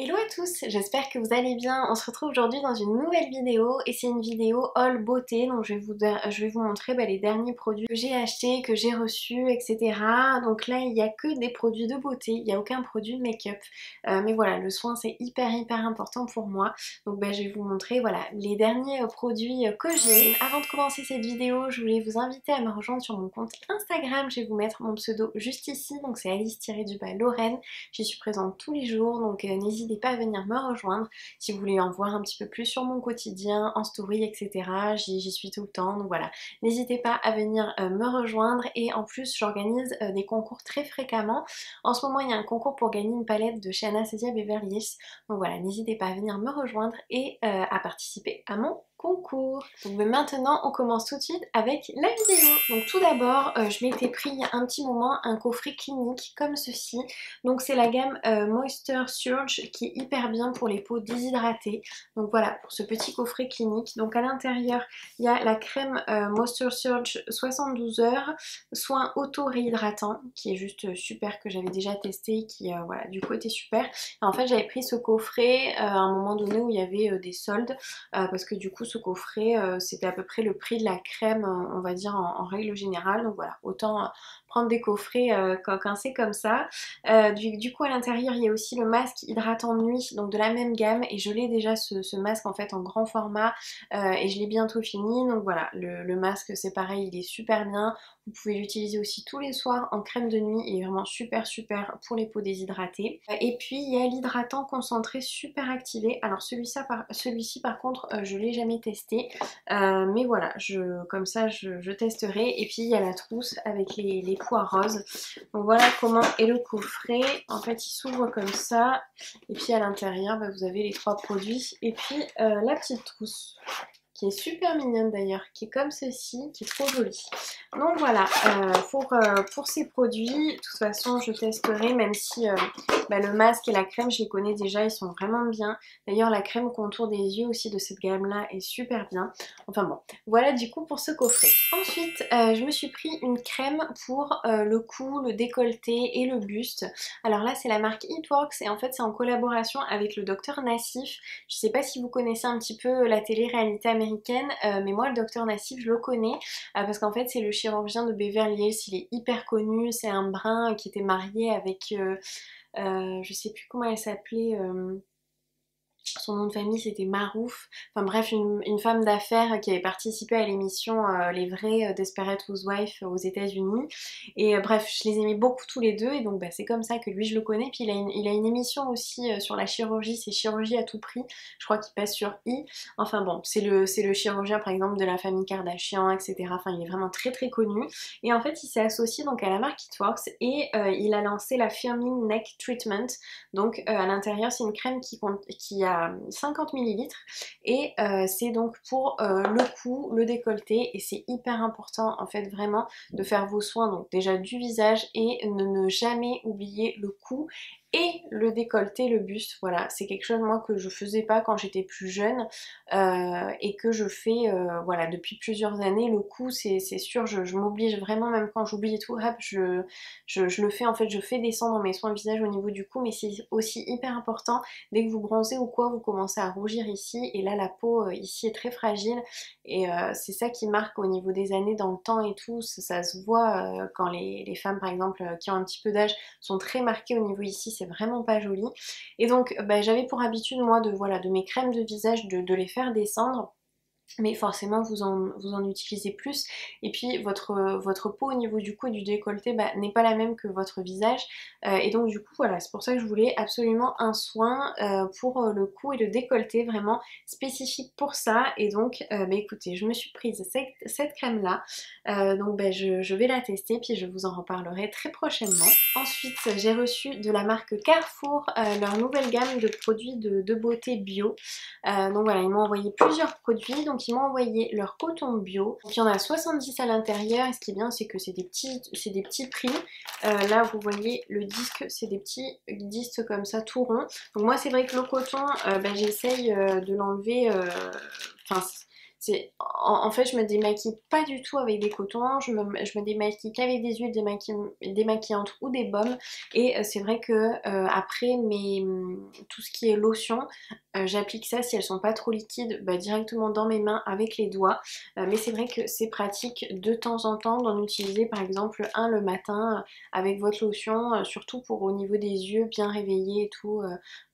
Hello à tous, j'espère que vous allez bien. On se retrouve aujourd'hui dans une nouvelle vidéo et c'est une vidéo haul beauté. Donc je vais vous montrer les derniers produits que j'ai achetés, que j'ai reçus, etc. Donc là il n'y a que des produits de beauté, il n'y a aucun produit make-up. Mais voilà, le soin c'est hyper important pour moi. Donc je vais vous montrer voilà les derniers produits que j'ai. Avant de commencer cette vidéo, je voulais vous inviter à me rejoindre sur mon compte Instagram. Je vais vous mettre mon pseudo juste ici, donc c'est Alice-Lorraine. J'y suis présente tous les jours, donc n'hésitez pas à venir me rejoindre si vous voulez en voir un petit peu plus sur mon quotidien, en story, etc. J'y suis tout le temps, donc voilà. N'hésitez pas à venir me rejoindre et en plus j'organise des concours très fréquemment. En ce moment il y a un concours pour gagner une palette de chez Anastasia Beverly Hills. Donc voilà, n'hésitez pas à venir me rejoindre et à participer à mon concours. Donc maintenant on commence tout de suite avec la vidéo. Donc tout d'abord je m'étais pris il y a un petit moment un coffret clinique comme ceci. Donc c'est la gamme Moisture Surge qui est hyper bien pour les peaux déshydratées. Donc voilà pour ce petit coffret clinique. Donc à l'intérieur il y a la crème Moisture Surge 72 heures soin auto-réhydratant qui est juste super, que j'avais déjà testé, qui voilà du coup était super. Et en fait j'avais pris ce coffret à un moment donné où il y avait des soldes parce que du coup ce coffret c'était à peu près le prix de la crème on va dire en règle générale. Donc voilà, autant prendre des coffrets quand c'est comme ça. Du coup à l'intérieur il y a aussi le masque hydratant de nuit, donc de la même gamme, et je l'ai déjà ce masque en fait en grand format et je l'ai bientôt fini. Donc voilà, le masque c'est pareil, il est super bien. Vous pouvez l'utiliser aussi tous les soirs en crème de nuit, il est vraiment super pour les peaux déshydratées. Et puis il y a l'hydratant concentré super activé. Alors celui-ci par contre je l'ai jamais testé, mais voilà, comme ça je testerai. Et puis il y a la trousse avec les pois roses. Donc voilà comment est le coffret. En fait il s'ouvre comme ça et puis à l'intérieur vous avez les trois produits et puis la petite trousse qui est super mignonne d'ailleurs, qui est comme ceci, qui est trop jolie. Donc voilà, pour ces produits, de toute façon je testerai, même si le masque et la crème je les connais déjà, ils sont vraiment bien. D'ailleurs la crème contour des yeux aussi de cette gamme là est super bien. Enfin bon, voilà du coup pour ce coffret. Ensuite je me suis pris une crème pour le cou, le décolleté et le buste. Alors là c'est la marque It Works et en fait c'est en collaboration avec le docteur Nassif. Je sais pas si vous connaissez un petit peu la télé-réalité américaine, mais moi le docteur Nassif je le connais parce qu'en fait c'est le chirurgien de Beverly Hills, il est hyper connu, c'est un brun qui était marié avec je sais plus comment elle s'appelait, son nom de famille c'était Marouf, enfin bref une femme d'affaires qui avait participé à l'émission Les Vrais Desperate Housewives aux États-Unis. Et bref je les aimais beaucoup tous les deux et donc c'est comme ça que lui je le connais. Puis il a une émission aussi sur la chirurgie, c'est Chirurgie à tout prix, je crois qu'il passe sur I. Enfin bon, c'est le chirurgien par exemple de la famille Kardashian, etc. Enfin il est vraiment très connu. Et en fait il s'est associé donc à la marque It Works et il a lancé la Firming Neck Treatment. Donc à l'intérieur c'est une crème qui a 50 ml et c'est donc pour le cou, le décolleté, et c'est hyper important en fait vraiment de faire vos soins donc déjà du visage et ne jamais oublier le cou et le décolleté, le buste. Voilà, c'est quelque chose moi que je faisais pas quand j'étais plus jeune et que je fais voilà depuis plusieurs années. Le cou c'est sûr, je m'oblige vraiment, même quand j'oublie et tout, hop, je le fais en fait, je fais descendre mes soins visage au niveau du cou. Mais c'est aussi hyper important dès que vous bronzez ou quoi, vous commencez à rougir ici et là la peau ici est très fragile et c'est ça qui marque au niveau des années dans le temps et tout. Ça se voit quand les femmes par exemple qui ont un petit peu d'âge sont très marquées au niveau ici, c'est vraiment pas joli. Et donc j'avais pour habitude moi de mes crèmes de visage de les faire descendre. Mais forcément vous en utilisez plus et puis votre peau au niveau du cou et du décolleté n'est pas la même que votre visage et donc du coup voilà, c'est pour ça que je voulais absolument un soin pour le cou et le décolleté vraiment spécifique pour ça. Et donc écoutez, je me suis prise cette crème là, donc je vais la tester puis je vous en reparlerai très prochainement. Ensuite j'ai reçu de la marque Carrefour leur nouvelle gamme de produits de beauté bio. Donc voilà, ils m'ont envoyé plusieurs produits. Donc ils m'ont envoyé leur coton bio. Donc il y en a 70 à l'intérieur. Et ce qui est bien, c'est que c'est des petits prix. Là vous voyez le disque, c'est des petits disques comme ça tout rond. Donc moi c'est vrai que le coton, j'essaye de l'enlever. Enfin En fait je me démaquille pas du tout avec des cotons, je me démaquille qu'avec des huiles démaquillantes ou des baumes. Et c'est vrai que après tout ce qui est lotion, j'applique ça si elles sont pas trop liquides directement dans mes mains avec les doigts. Mais c'est vrai que c'est pratique de temps en temps d'en utiliser par exemple un le matin avec votre lotion, surtout pour au niveau des yeux bien réveillés et tout.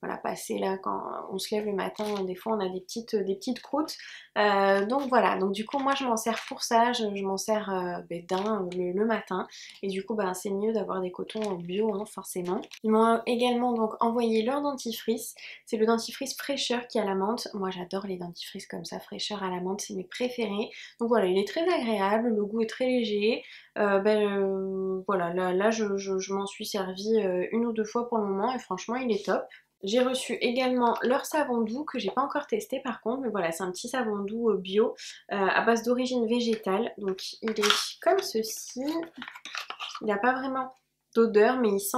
Voilà, passer là quand on se lève le matin, des fois on a des petites croûtes. Donc voilà, donc du coup moi je m'en sers pour ça, je m'en sers d'un le matin. Et du coup c'est mieux d'avoir des cotons bio hein, forcément. Ils m'ont également donc envoyé leur dentifrice. C'est le dentifrice fraîcheur qui a la menthe. Moi j'adore les dentifrices comme ça, fraîcheur à la menthe, c'est mes préférés. Donc voilà, il est très agréable, le goût est très léger. Voilà, là je m'en suis servi une ou deux fois pour le moment et franchement il est top. J'ai reçu également leur savon doux que j'ai pas encore testé par contre, mais voilà, c'est un petit savon doux bio à base d'origine végétale. Donc il est comme ceci. Il n'a pas vraiment d'odeur, mais il sent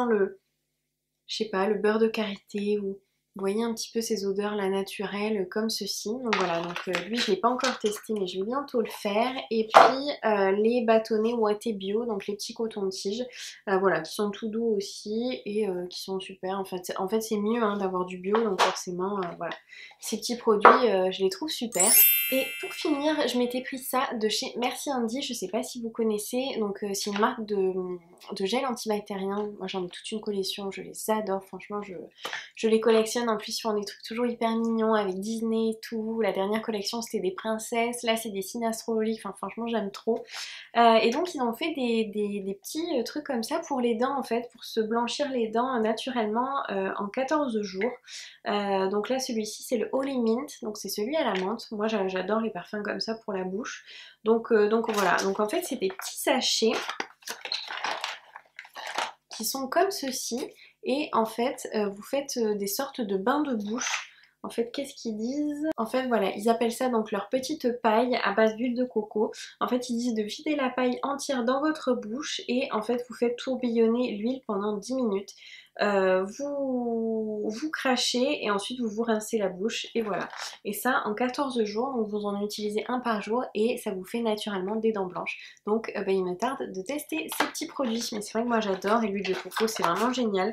je sais pas, le beurre de karité ou vous voyez un petit peu ces odeurs là naturelles comme ceci. Donc voilà, donc lui je l'ai pas encore testé mais je vais bientôt le faire. Et puis les bâtonnets ouatés bio, donc les petits cotons-tiges, voilà, qui sont tout doux aussi et qui sont super. En fait c'est mieux hein, d'avoir du bio, donc forcément voilà. Ces petits produits je les trouve super. Et pour finir, je m'étais pris ça de chez Merci Handy, je sais pas si vous connaissez, donc c'est une marque de gel antibactérien. Moi j'en ai toute une collection, je les adore, franchement je les collectionne. En plus ils font des trucs toujours hyper mignons avec Disney et tout. La dernière collection c'était des princesses, là c'est des signes astrologiques, enfin franchement j'aime trop. Et donc ils ont fait des petits trucs comme ça pour les dents en fait, pour se blanchir les dents naturellement en 14 jours. Donc là celui-ci c'est le Holy Mint, donc c'est celui à la menthe. Moi j'adore les parfums comme ça pour la bouche. Donc voilà, donc en fait c'est des petits sachets qui sont comme ceci. Et en fait vous faites des sortes de bains de bouche. En fait, qu'est-ce qu'ils disent? En fait, voilà, ils appellent ça donc leur petite paille à base d'huile de coco. En fait, ils disent de vider la paille entière dans votre bouche et en fait, vous faites tourbillonner l'huile pendant 10 minutes. Vous crachez et ensuite vous vous rincez la bouche et voilà. Et ça en 14 jours, donc vous en utilisez un par jour et ça vous fait naturellement des dents blanches. Donc il me tarde de tester ces petits produits. Mais c'est vrai que moi j'adore et l'huile de coco c'est vraiment génial.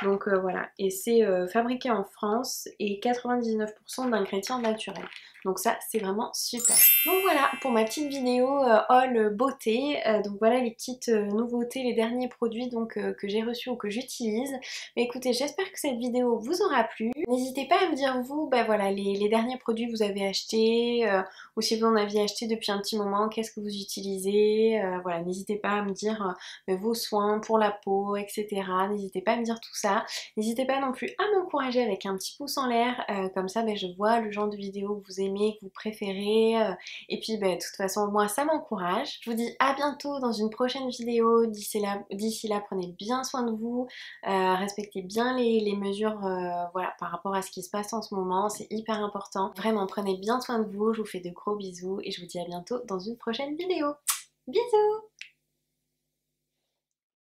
Donc voilà, et c'est fabriqué en France et 99% d'ingrédients naturels. Donc ça c'est vraiment super. Donc voilà pour ma petite vidéo haul beauté. Donc voilà les petites nouveautés, les derniers produits donc que j'ai reçus ou que j'utilise. Mais écoutez, j'espère que cette vidéo vous aura plu. N'hésitez pas à me dire vous, voilà les derniers produits que vous avez achetés ou si vous en aviez acheté depuis un petit moment, qu'est-ce que vous utilisez. Voilà, n'hésitez pas à me dire vos soins pour la peau, etc. N'hésitez pas à me dire tout ça. N'hésitez pas non plus à m'encourager avec un petit pouce en l'air, comme ça je vois le genre de vidéo que vous aimez, que vous préférez, et puis de toute façon moi ça m'encourage. Je vous dis à bientôt dans une prochaine vidéo, d'ici là prenez bien soin de vous, respectez bien les mesures voilà, par rapport à ce qui se passe en ce moment, c'est hyper important. Vraiment prenez bien soin de vous, je vous fais de gros bisous et je vous dis à bientôt dans une prochaine vidéo. Bisous!